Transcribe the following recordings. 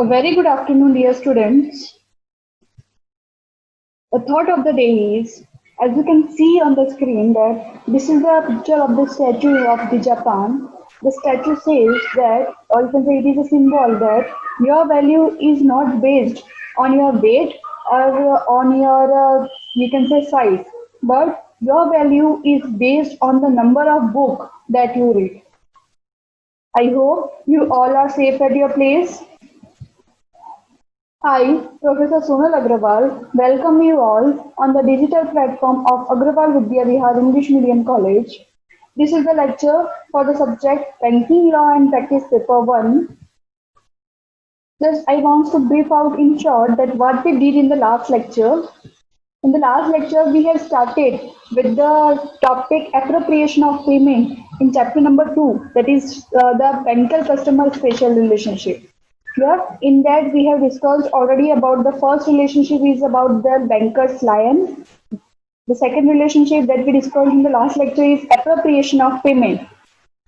A very good afternoon, dear students. The thought of the day is, as you can see on the screen, that this is the picture of the statue of the Japan. The statue says that, or you can say it is a symbol that your value is not based on your weight or on your, you can say, size, but your value is based on the number of book that you read. I hope you all are safe at your place. Hi, Professor Sonal Agrawal. Welcome you all on the digital platform of Agrawal Vidya Vihar English Medium College. This is the lecture for the subject Banking Law and Practice Paper 1. Just I want to brief out in short that what we did in the last lecture. In the last lecture, we have started with the topic appropriation of payment in chapter number 2, that is the banker customer special relationship. Here, in that we have discussed already about the first relationship is about the banker's lion. The second relationship that we discussed in the last lecture is appropriation of payment.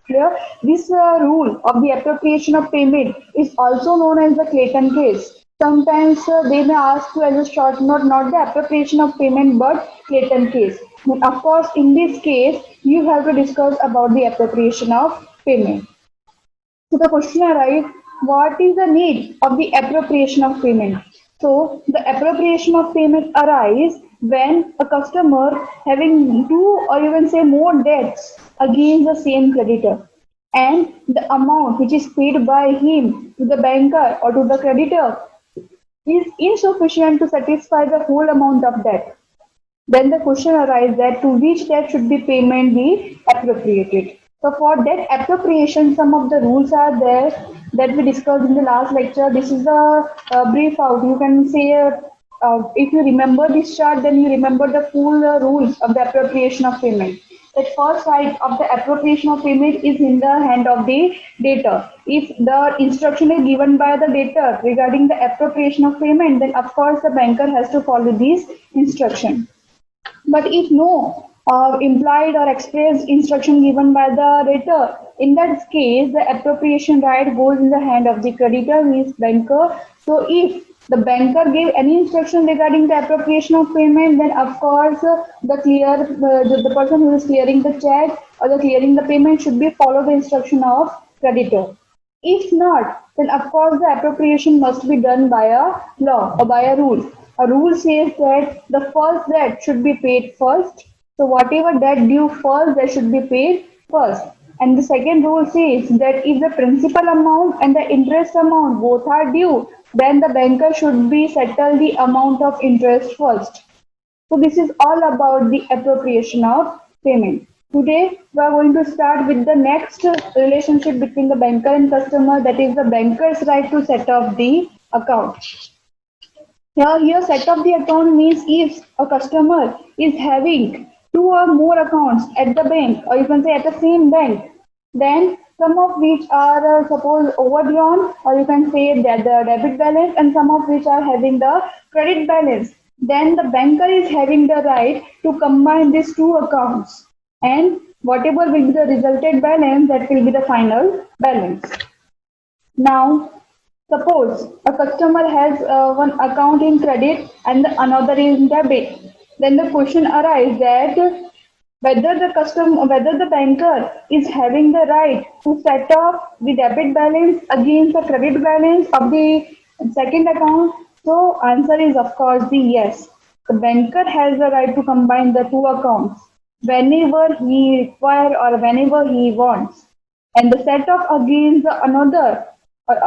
Here, this rule of the appropriation of payment is also known as the Clayton case. Sometimes they may ask you as a short note, not the appropriation of payment, but Clayton case. But of course, in this case, you have to discuss about the appropriation of payment. So the question arises, what is the need of the appropriation of payment? So the appropriation of payment arises when a customer having two or you can say more debts against the same creditor, and the amount which is paid by him to the banker or to the creditor is insufficient to satisfy the whole amount of debt. Then the question arises that to which debt should be payment be appropriated. So for debt appropriation, some of the rules are there that we discussed in the last lecture. This is a brief out. You can say if you remember this chart, then you remember the full rules of the appropriation of payment. The first side of the appropriation of payment is in the hand of the debtor. If the instruction is given by the debtor regarding the appropriation of payment, then of course the banker has to follow this instruction. But if no implied or expressed instruction given by the debtor, in that case, the appropriation right goes in the hand of the creditor, who is banker. So if the banker gave any instruction regarding the appropriation of payment, then of course the person who is clearing the check or the clearing the payment should be follow the instruction of creditor. If not, then of course the appropriation must be done by a law or by a rule. A rule says that the first debt should be paid first. So whatever debt due first, that should be paid first. And the second rule says that if the principal amount and the interest amount both are due, then the banker should be settle the amount of interest first. So this is all about the appropriation of payment. Today we are going to start with the next relationship between the banker and customer, that is the banker's right to set up the account. Here set up the account means if a customer is having two or more accounts at the bank, or you can say at the same bank, then some of which are suppose overdrawn, or you can say that the debit balance, and some of which are having the credit balance, then the banker is having the right to combine these two accounts, and whatever will be the resulted balance, that will be the final balance. Now suppose a customer has one account in credit and the another in debit. Then the question arises that whether the banker is having the right to set off the debit balance against the credit balance of the second account. So answer is of course the yes. The banker has the right to combine the two accounts whenever he requires or whenever he wants. And the set off against the another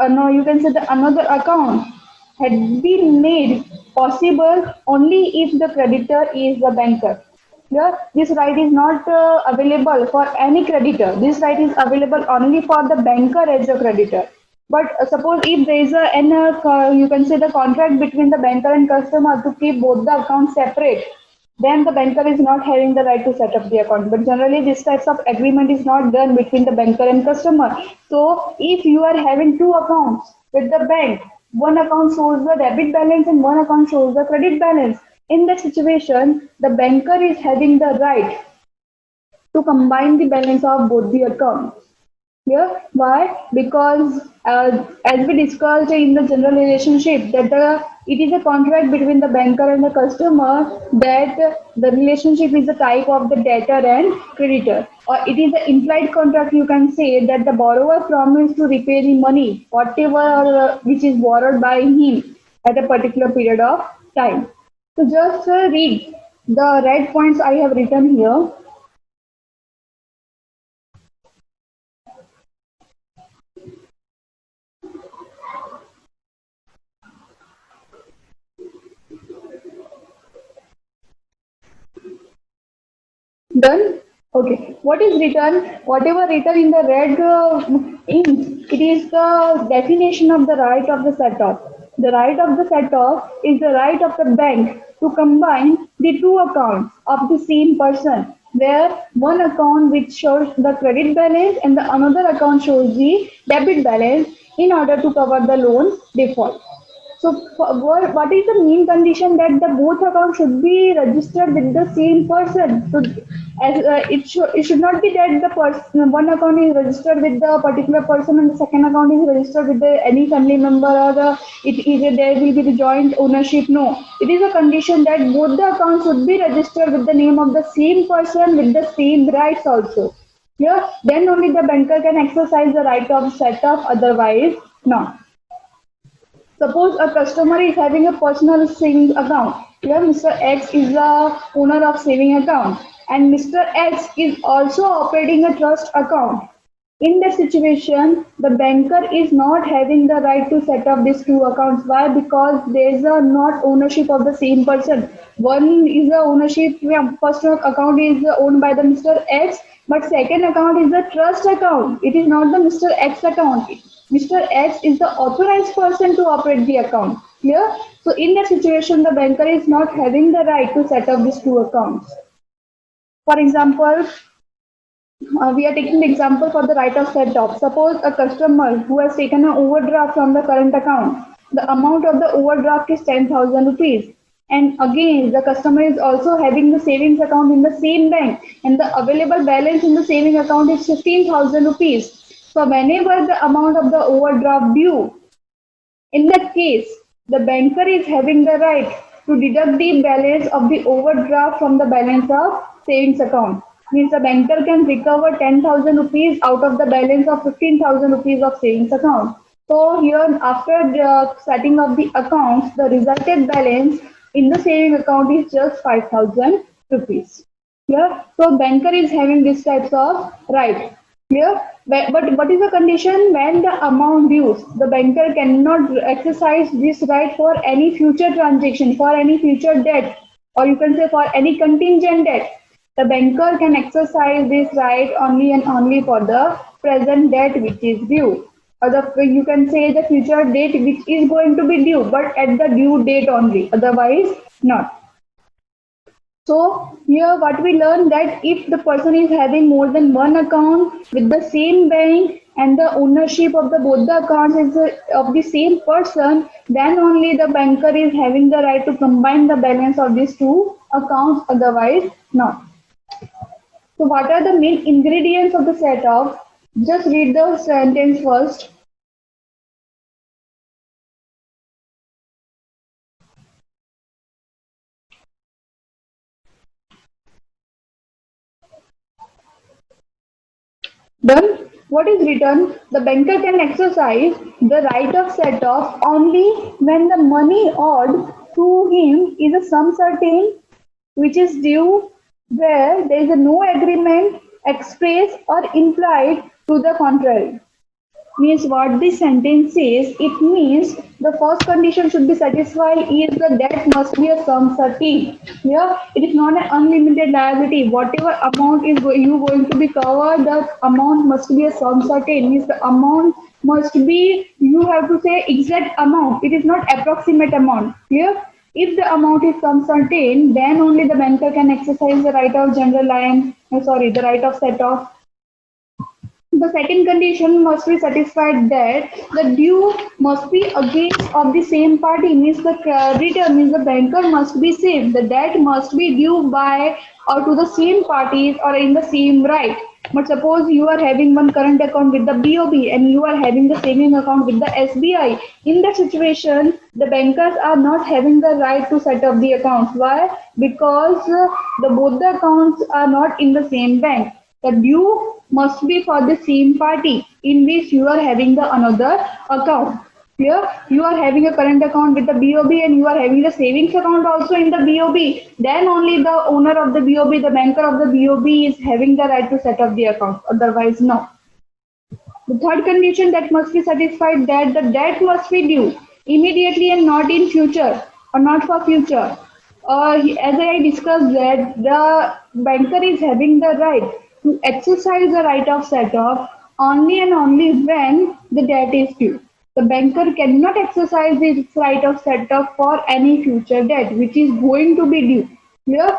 no, you can say the another account had been made possible only if the creditor is the banker. Here, this right is not available for any creditor. This right is available only for the banker as a creditor. But suppose if there is you can say the contract between the banker and customer to keep both the accounts separate, then the banker is not having the right to set up the account. But generally this types of agreement is not done between the banker and customer. So if you are having two accounts with the bank, one account shows the debit balance and one account shows the credit balance. In that situation, the banker is having the right to combine the balance of both the accounts. Yeah, why? Because as we discussed in the general relationship, that it is a contract between the banker and the customer, that the relationship is the type of the debtor and creditor, or it is an implied contract. You can say that the borrower promised to repay the money, whatever which is borrowed by him at a particular period of time. So just read the red points I have written here. Done? Okay. What is written? Whatever written in the red ink, it is the definition of the right of the set-off. The right of the set-off is the right of the bank to combine the two accounts of the same person, where one account which shows the credit balance and the another account shows the debit balance in order to cover the loan default. So, what is the main condition that the both accounts should be registered with the same person? So, it should not be that the person one account is registered with the particular person and the second account is registered with any family member, or it is there will be the joint ownership. No, it is a condition that both the accounts should be registered with the name of the same person with the same rights also. Yeah, then only the banker can exercise the right of set off. Otherwise, no. Suppose a customer is having a personal savings account. Here Mr. X is the owner of saving account and Mr. X is also operating a trust account. In that situation, the banker is not having the right to set up these two accounts. Why? Because there is a not ownership of the same person. One is the ownership, yeah, first account is owned by the Mr. X, but second account is the trust account. It is not the Mr. X account. Mr. X is the authorized person to operate the account. Clear? So in that situation, the banker is not having the right to set up these two accounts. For example, we are taking the example for the right of set off. Suppose a customer who has taken an overdraft from the current account. The amount of the overdraft is 10,000 rupees. And again, the customer is also having the savings account in the same bank, and the available balance in the saving account is 15,000 rupees. So whenever the amount of the overdraft due, in that case, the banker is having the right to deduct the balance of the overdraft from the balance of savings account. Means the banker can recover 10,000 rupees out of the balance of 15,000 rupees of savings account. So here, after the setting of the accounts, the resulted balance in the saving account is just 5,000 rupees. Clear? So banker is having this types of right. Clear? But what is the condition? When the amount due, the banker cannot exercise this right for any future transaction, for any future debt, or you can say for any contingent debt. The banker can exercise this right only and only for the present debt which is due. Or you can say the future date which is going to be due, but at the due date only, otherwise not. So here what we learn that if the person is having more than one account with the same bank and the ownership of the both the accounts is of the same person, then only the banker is having the right to combine the balance of these two accounts, otherwise not. So what are the main ingredients of the set of? Just read the sentence first. Done. What is written? The banker can exercise the right of set off only when the money owed to him is a sum certain which is due, where there is a no agreement express or implied to the contrary. Means what this sentence says, it means the first condition should be satisfied is the debt must be a sum certain. Yeah, it is not an unlimited liability. Whatever amount is you going to be covered, the amount must be a sum certain. Means the amount must be, you have to say exact amount. It is not approximate amount. Clear? If the amount is sum certain, then only the banker can exercise the right of general line. The right of set off. The second condition must be satisfied that the due must be against of the same party, means the creditor, means the banker must be same. The debt must be due by or to the same parties or in the same right. But suppose you are having one current account with the BOB and you are having the saving account with the SBI. In that situation, the bankers are not having the right to set up the accounts. Why? Because both the accounts are not in the same bank. The due must be for the same party in which you are having the another account. Here, you are having a current account with the BOB and you are having a savings account also in the BOB. Then only the owner of the BOB, the banker of the BOB is having the right to set up the account. Otherwise, no. The third condition that must be satisfied that the debt must be due immediately and not in future or not for future. As I discussed that the banker is having the right to exercise the right of set off only and only when the debt is due. The banker cannot exercise its right of set off for any future debt which is going to be due. Clear?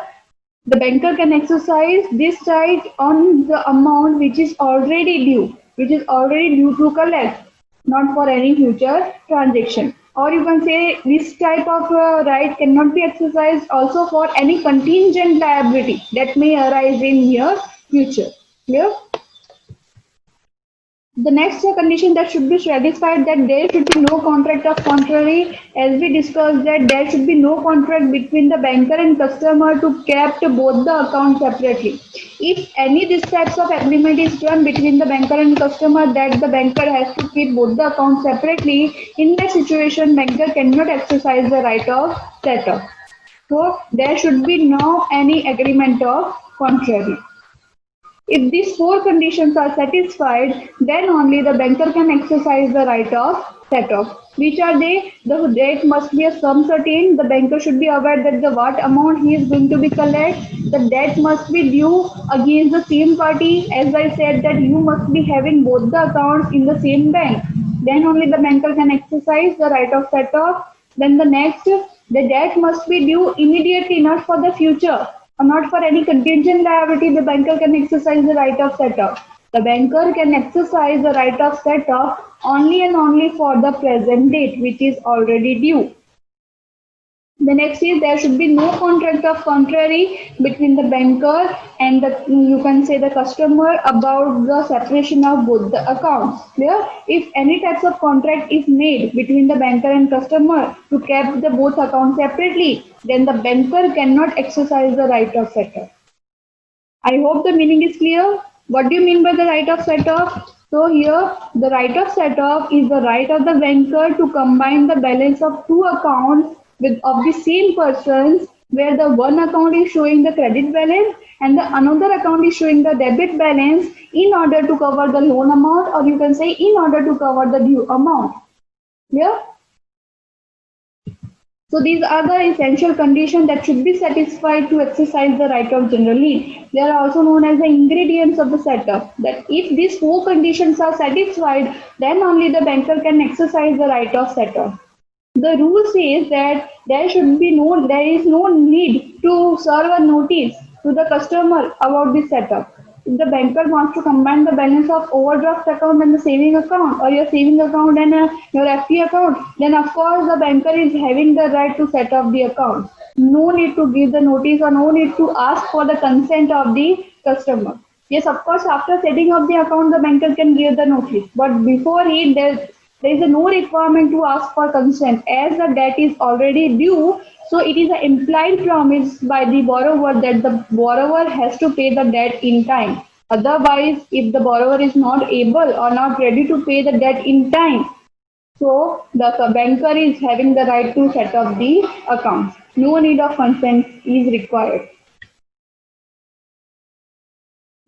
The banker can exercise this right on the amount which is already due to collect, not for any future transaction. Or you can say this type of right cannot be exercised also for any contingent liability that may arise in near future. Clear? The next condition that should be satisfied that there should be no contract of contrary, as we discussed that there should be no contract between the banker and customer to kept both the accounts separately. If any this types of agreement is done between the banker and customer that the banker has to keep both the accounts separately, in that situation banker cannot exercise the right of set-off. So there should be no any agreement of contrary. If these four conditions are satisfied, then only the banker can exercise the right of set-off. Which are they? The debt must be a sum certain. The banker should be aware that the what amount he is going to be collect. The debt must be due against the same party. As I said that you must be having both the accounts in the same bank. Then only the banker can exercise the right of set-off. Then the next, the debt must be due immediately, not for the future. Or not for any contingent liability, the banker can exercise the right of set-off. The banker can exercise the right of set-off only and only for the present date, which is already due. The next is there should be no contract of contrary between the banker and you can say the customer about the separation of both the accounts. Clear? If any types of contract is made between the banker and customer to keep the both accounts separately, then the banker cannot exercise the right of set-off. I hope the meaning is clear. What do you mean by the right of set-off? So here the right of set-off is the right of the banker to combine the balance of two accounts of the same persons where the one account is showing the credit balance and the another account is showing the debit balance in order to cover the loan amount, or you can say in order to cover the due amount. Clear? So these are the essential conditions that should be satisfied to exercise the right of general lien. They are also known as the ingredients of the setup. That if these four conditions are satisfied, then only the banker can exercise the right of setup. The rule says that there is no need to serve a notice to the customer about this setup. If the banker wants to combine the balance of overdraft account and the saving account, or your saving account and your FD account, then of course the banker is having the right to set up the account. No need to give the notice or no need to ask for the consent of the customer. Yes, of course, after setting up the account, the banker can give the notice. But before there is no requirement to ask for consent as the debt is already due. So it is an implied promise by the borrower that the borrower has to pay the debt in time. Otherwise, if the borrower is not able or not ready to pay the debt in time, so the banker is having the right to set up the account. No need of consent is required.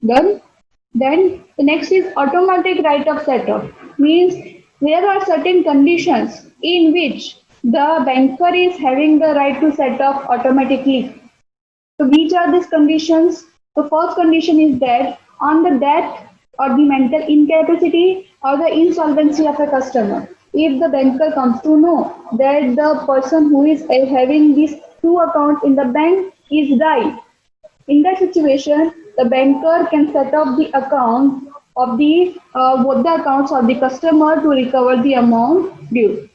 Done? Then the next is automatic right of setup. Means there are certain conditions in which the banker is having the right to set up automatically. So which are these conditions? The first condition is that on the death or the mental incapacity or the insolvency of a customer. If the banker comes to know that the person who is having these two accounts in the bank is died, in that situation, the banker can set up the account of the both the accounts of the customer to recover the amount due.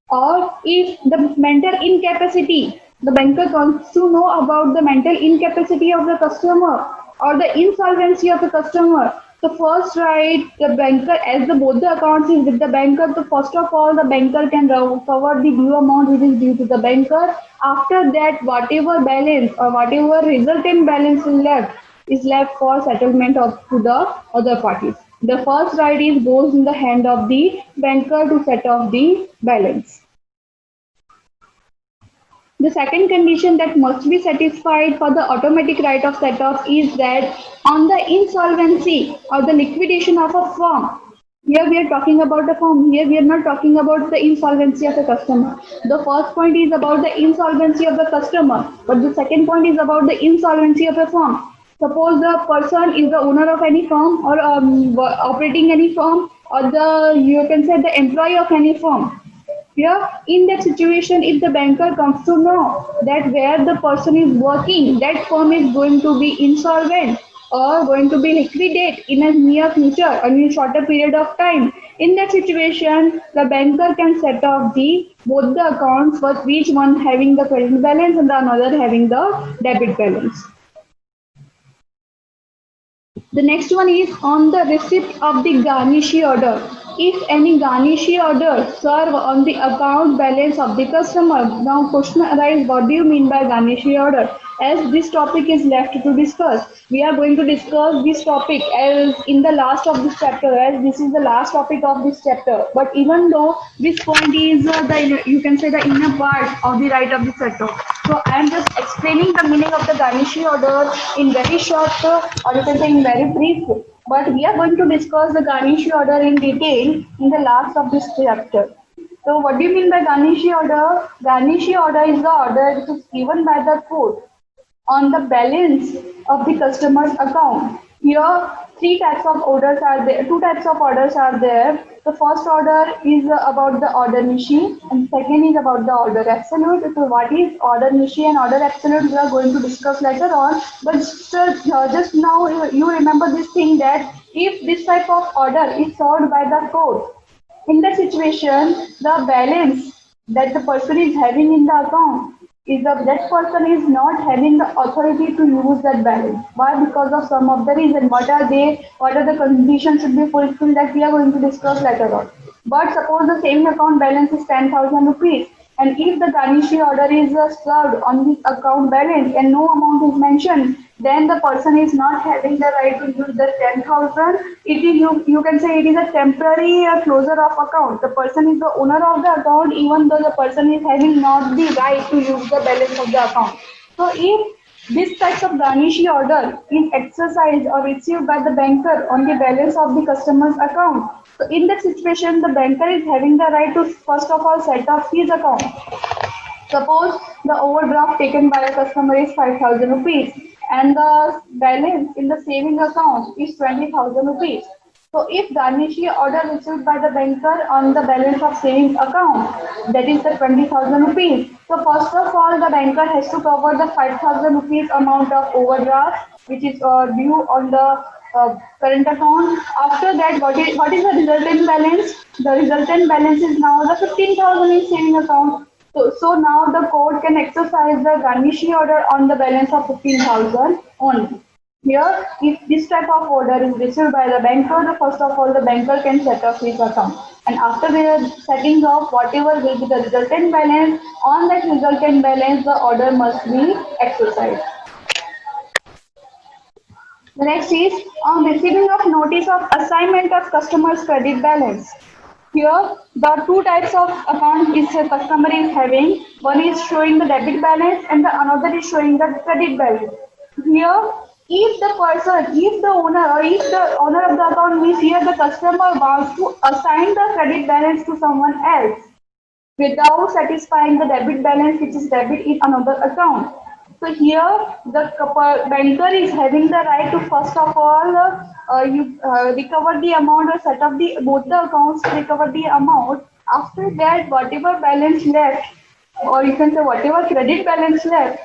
Or if the mental incapacity, the banker comes to know about the mental incapacity of the customer or the insolvency of the customer. So first, right, the banker, as the both the accounts is with the banker, so first of all, the banker can cover the due amount which is due to the banker. After that, whatever balance or whatever resultant balance is left for settlement of to the other parties. The first right is goes in the hand of the banker to set off the balance. The second condition that must be satisfied for the automatic right of set-off is that on the insolvency or the liquidation of a firm, here we are talking about the firm, here we are not talking about the insolvency of the customer. The first point is about the insolvency of the customer, but the second point is about the insolvency of a firm. Suppose the person is the owner of any firm or operating any firm or the you can say the employee of any firm. Here, in that situation, if the banker comes to know that where the person is working, that firm is going to be insolvent or going to be liquidate in a near future or in a shorter period of time. In that situation, the banker can set off the both the accounts, but each one having the credit balance and the another having the debit balance. The next one is on the receipt of the garnishee order. If any garnishee order serve on the account balance of the customer. Now question arises, what do you mean by garnishee order? As this topic is left to discuss, we are going to discuss this topic as in the last of this chapter, as this is the last topic of this chapter. But even though this point is the you can say the inner part of the right of the chapter, so I am just explaining the meaning of the garnishee order in very short or you can say in very brief. But we are going to discuss the garnishee order in detail in the last of this chapter. So what do you mean by garnishee order? Garnishee order is the order which is given by the court on the balance of the customer's account. Here, three types of orders are there. Two types of orders are there. The first order is about the order nishi, and second is about the order absolute. So, what is order nishi and order absolute? We are going to discuss later on. But just now, you remember this thing that if this type of order is solved by the court, in that situation, the balance that the person is having in the account is that person is not having the authority to use that balance. Why? Because of some of the reason. What are they? What are the conditions should be fulfilled that we are going to discuss later on. But suppose the saving account balance is 10,000 rupees, and if the garnishee order is served on the account balance and no amount is mentioned, then the person is not having the right to use the 10,000. It is you can say it is a temporary closure of account. The person is the owner of the account even though the person is having not the right to use the balance of the account. So if this type of garnishee order is exercised or received by the banker on the balance of the customer's account, so in that situation the banker is having the right to first of all set off his account. Suppose the overdraft taken by a customer is 5,000 rupees and the balance in the saving account is 20,000 rupees. So if garnishee order received by the banker on the balance of savings account, that is the 20,000 rupees. So first of all, the banker has to cover the 5,000 rupees amount of overdraft, which is due on the current account. After that, what is the resultant balance? The resultant balance is now the 15,000 in saving account. So now the court can exercise the garnishee order on the balance of 15,000 only. Here, if this type of order is received by the banker, first of all the banker can set off his account. And after the setting off whatever will be the resultant balance, on that resultant balance the order must be exercised. The next is on receiving of notice of assignment of customer's credit balance. Here, the two types of account is a customer is having. One is showing the debit balance and the another is showing the credit balance. Here, if the owner of the account means here the customer wants to assign the credit balance to someone else without satisfying the debit balance which is debit in another account. So here the banker is having the right to first of all recover the amount or set up both the accounts to recover the amount. After that, whatever balance left, or you can say whatever credit balance left,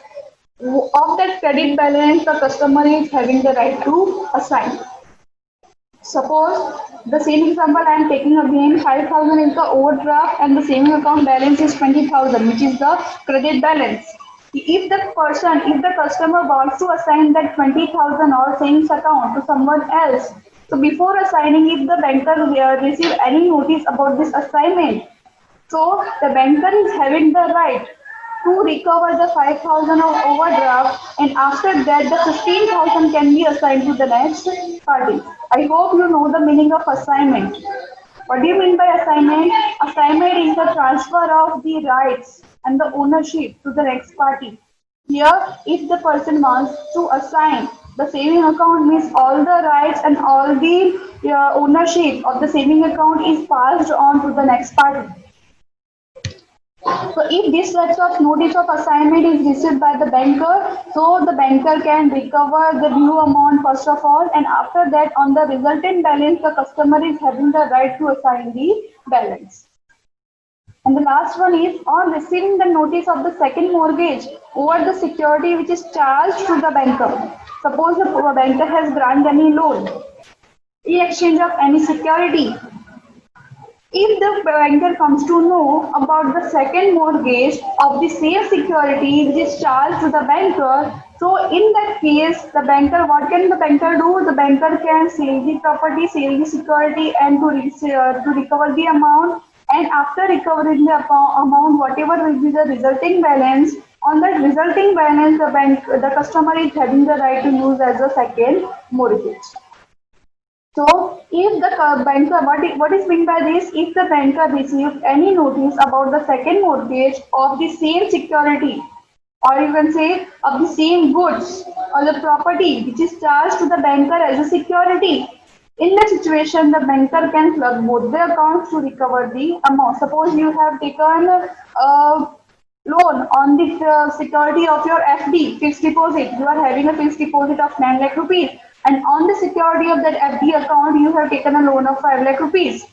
of that credit balance, the customer is having the right to assign. Suppose the same example I am taking again, 5,000 is the overdraft and the saving account balance is 20,000, which is the credit balance. if the customer wants to assign that 20,000 or savings account to someone else, so before assigning, if the banker receive any notice about this assignment, so the banker is having the right to recover the 5,000 of overdraft, and after that the 15,000 can be assigned to the next party. I hope you know the meaning of assignment. What do you mean by assignment? Assignment is the transfer of the rights and the ownership to the next party. Here, if the person wants to assign the saving account, means all the rights and all the ownership of the saving account is passed on to the next party. So if this such of notice of assignment is received by the banker, so the banker can recover the due amount first of all, and after that on the resultant balance, the customer is having the right to assign the balance. And the last one is on receiving the notice of the second mortgage over the security which is charged to the banker. Suppose the banker has granted any loan in exchange of any security. If the banker comes to know about the second mortgage of the same security which is charged to the banker, so in that case, the banker, what can the banker do? The banker can sell the property, sell the security, and to recover the amount. And after recovering the amount, whatever will be the resulting balance, on that resulting balance, the customer is having the right to use as a second mortgage. So, if the banker, what is meant by this? If the banker receives any notice about the second mortgage of the same security, or you can say of the same goods or the property which is charged to the banker as a security, in that situation, the banker can plug both the accounts to recover the amount. Suppose you have taken a loan on the security of your FD, fixed deposit. You are having a fixed deposit of 9 lakh rupees. And on the security of that FD account, you have taken a loan of 5 lakh rupees.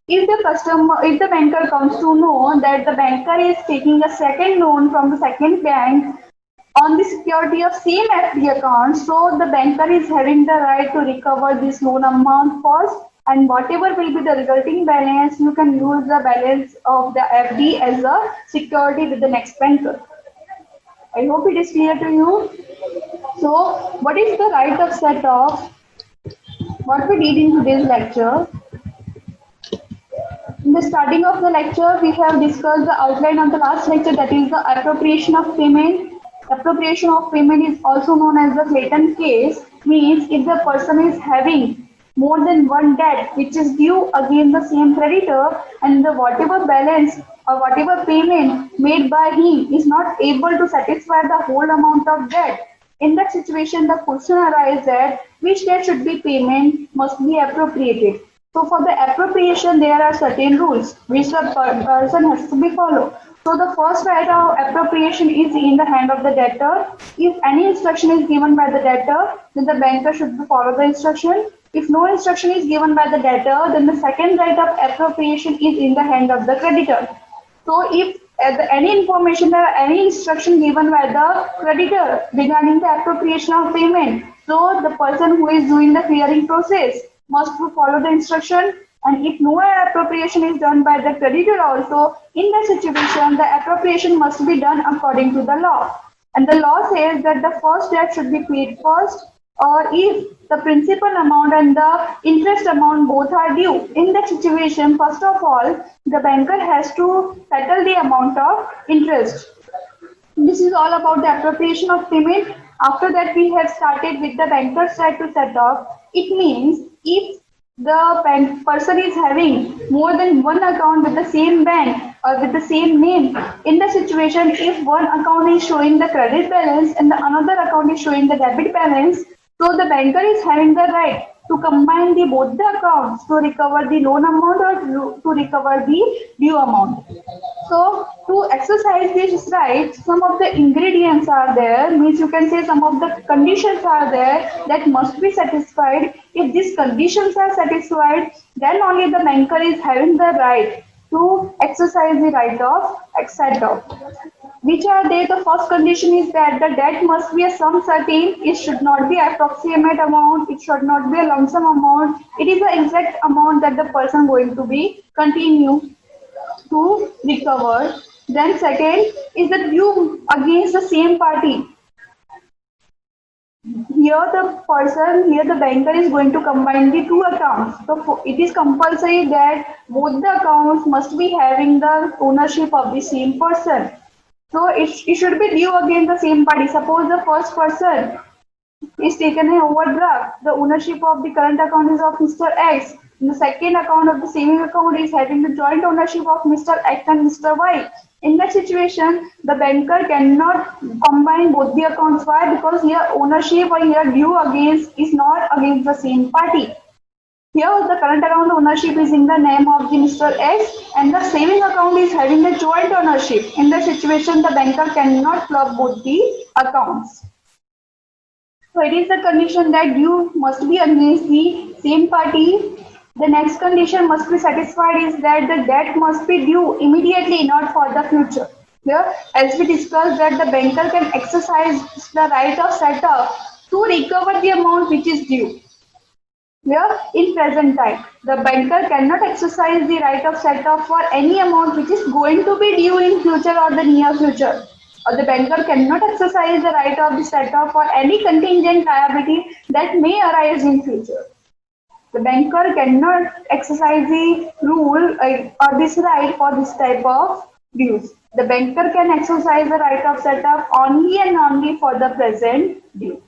If the banker comes to know that the banker is taking a second loan from the second bank on the security of same FD account, so the banker is having the right to recover this loan amount first, and whatever will be the resulting balance, you can use the balance of the FD as a security with the next banker. I hope it is clear to you. So, what is the right of set off? What we did in today's lecture? In the starting of the lecture, we have discussed the outline of the last lecture, that is the appropriation of payment. Appropriation of payment is also known as the Clayton case, means if the person is having more than one debt which is due against the same creditor, and the whatever balance or whatever payment made by him is not able to satisfy the whole amount of debt. In that situation, the question arises that which debt should be payment must be appropriated. So for the appropriation, there are certain rules which the person has to be followed. So the first right of appropriation is in the hand of the debtor. If any instruction is given by the debtor, then the banker should follow the instruction. If no instruction is given by the debtor, then the second right of appropriation is in the hand of the creditor. So if any information or any instruction given by the creditor regarding the appropriation of payment, so the person who is doing the clearing process must follow the instruction. And if no appropriation is done by the creditor also, in that situation, the appropriation must be done according to the law. And the law says that the first debt should be paid first, or if the principal amount and the interest amount both are due. In that situation, first of all, the banker has to settle the amount of interest. This is all about the appropriation of payment. After that, we have started with the banker's right to set off. It means if the person is having more than one account with the same bank or with the same name, in the situation, if one account is showing the credit balance and the another account is showing the debit balance, so the banker is having the right to combine both the accounts to recover the loan amount or to recover the due amount. So to exercise this right, some of the ingredients are there, means you can say some of the conditions are there that must be satisfied. If these conditions are satisfied, then only the banker is having the right to exercise the right of set off. Which are they? The first condition is that the debt must be a sum certain. It should not be approximate amount. It should not be a lump sum amount. It is the exact amount that the person going to be continue to recover Then second is the due against the same party. Here the banker is going to combine the two accounts. So it is compulsory that both the accounts must be having the ownership of the same person. So it should be due against the same party. Suppose the first person is taken an overdraft. The ownership of the current account is of Mr. X. And the second account of the saving account is having the joint ownership of Mr. X and Mr. Y. In that situation, the banker cannot combine both the accounts. Why? Because here ownership or here due against is not against the same party. Here the current account ownership is in the name of the Mr. X and the saving account is having the joint ownership. In that situation, the banker cannot club both the accounts. So it is the condition that due must be against the same party. The next condition must be satisfied is that the debt must be due immediately, not for the future. Here, as we discussed that the banker can exercise the right of set-off to recover the amount which is due. Here, in present time, the banker cannot exercise the right of set-off for any amount which is going to be due in future or the near future. Or the banker cannot exercise the right of the set-off for any contingent liability that may arise in future. The banker cannot exercise the rule or this right for this type of dues. The banker can exercise the right of set-off only and only for the present due.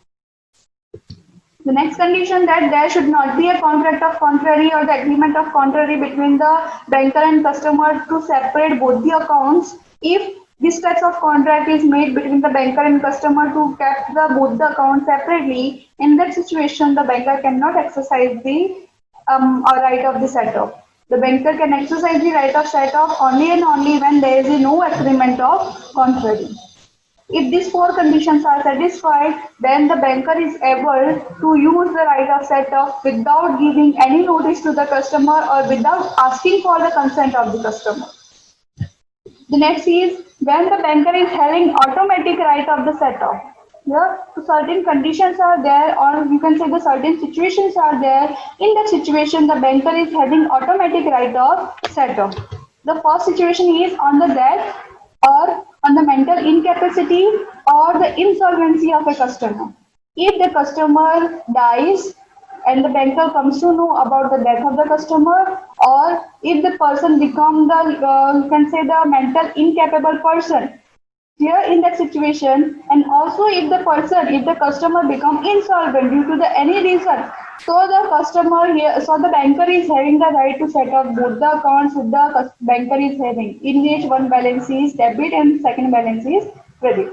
The next condition that there should not be a contract of contrary or the agreement of contrary between the banker and customer to separate both the accounts. If this type of contract is made between the banker and customer to keep both the accounts separately, in that situation the banker cannot exercise the right of the set-off. The banker can exercise the right of set-off only and only when there is no agreement of contrary. If these four conditions are satisfied, then the banker is able to use the right of set-off without giving any notice to the customer or without asking for the consent of the customer. The next is when the banker is having automatic right of the set-off. Here, certain conditions are there, or you can say the certain situations are there. In that situation, the banker is having automatic right of set-off. The first situation is on the death or on the mental incapacity or the insolvency of a customer. If the customer dies and the banker comes to know about the death of the customer, or if the person becomes the, you can say the mental incapable person, here in that situation, and also if the customer become insolvent due to the any reason, so the banker is having the right to set up both the accounts with the banker is having, in which one balance is debit and second balance is credit.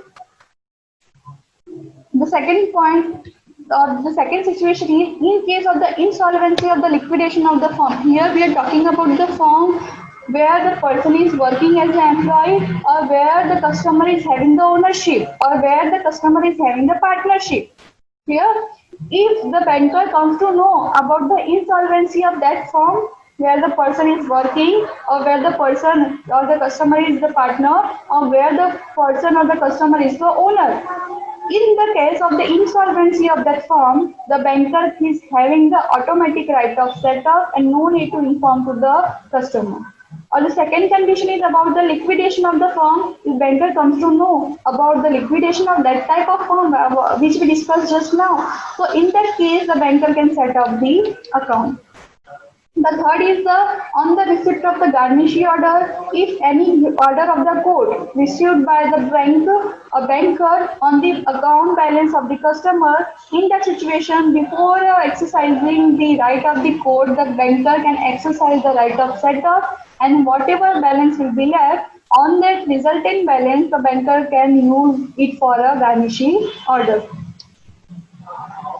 The second point, or the second situation is in case of the insolvency of the liquidation of the firm. Here we are talking about the firm where the person is working as an employee, or where the customer is having the ownership, or where the customer is having the partnership. Here, if the banker comes to know about the insolvency of that firm where the person is working, or where the person or the customer is the partner, or where the person or the customer is the owner, in the case of the insolvency of that firm, the banker is having the automatic right of set-off and no need to inform to the customer. Or the second condition is about the liquidation of the firm. If banker comes to know about the liquidation of that type of firm which we discussed just now, so in that case the banker can set up the account. The third is on the receipt of the garnishee order, if any order of the court received by the banker on the account balance of the customer, in that situation, before exercising the right of the court, the banker can exercise the right of set-off, and whatever balance will be left, on that resulting balance, the banker can use it for a garnishee order.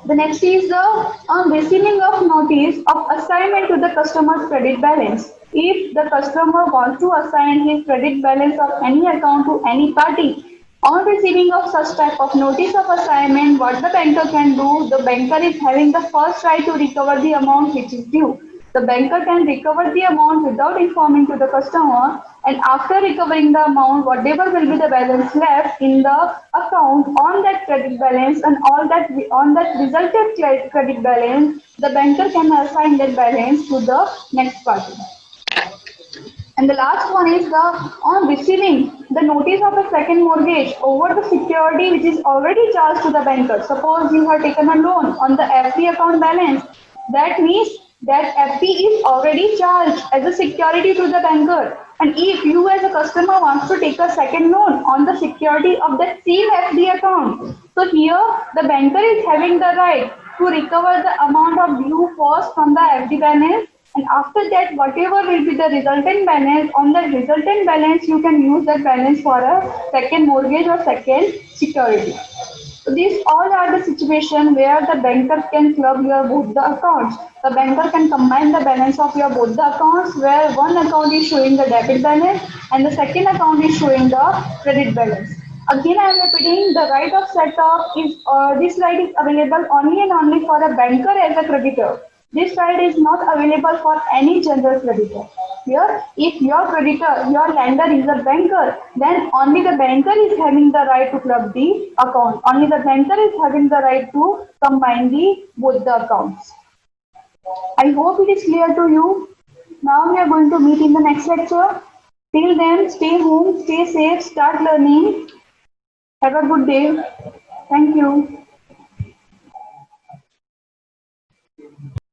The next is the receiving of notice of assignment to the customer's credit balance. If the customer wants to assign his credit balance of any account to any party, on receiving of such type of notice of assignment, what the banker can do, the banker is having the first right to recover the amount which is due. The banker can recover the amount without informing to the customer, and after recovering the amount, whatever will be the balance left in the account on that credit balance and on that resulted credit balance, the banker can assign that balance to the next party. And the last one is the on receiving the notice of a second mortgage over the security which is already charged to the banker. Suppose you have taken a loan on the FD account balance. That means that FD is already charged as a security to the banker. And if you as a customer wants to take a second loan on the security of that same FD account, so here the banker is having the right to recover the amount of due cost from the FD balance, and after that whatever will be the resultant balance, on that resultant balance you can use that balance for a second mortgage or second security. So these all are the situation where the banker can club your both the accounts. The banker can combine the balance of your both the accounts where one account is showing the debit balance and the second account is showing the credit balance. Again, I am repeating the right of setup is this right is available only and only for a banker as a creditor. This right is not available for any general creditor. Here, if your creditor, your lender is a banker, then only the banker is having the right to club the account. Only the banker is having the right to combine the both the accounts. I hope it is clear to you. Now we are going to meet in the next lecture. Till then, stay home, stay safe, start learning. Have a good day. Thank you.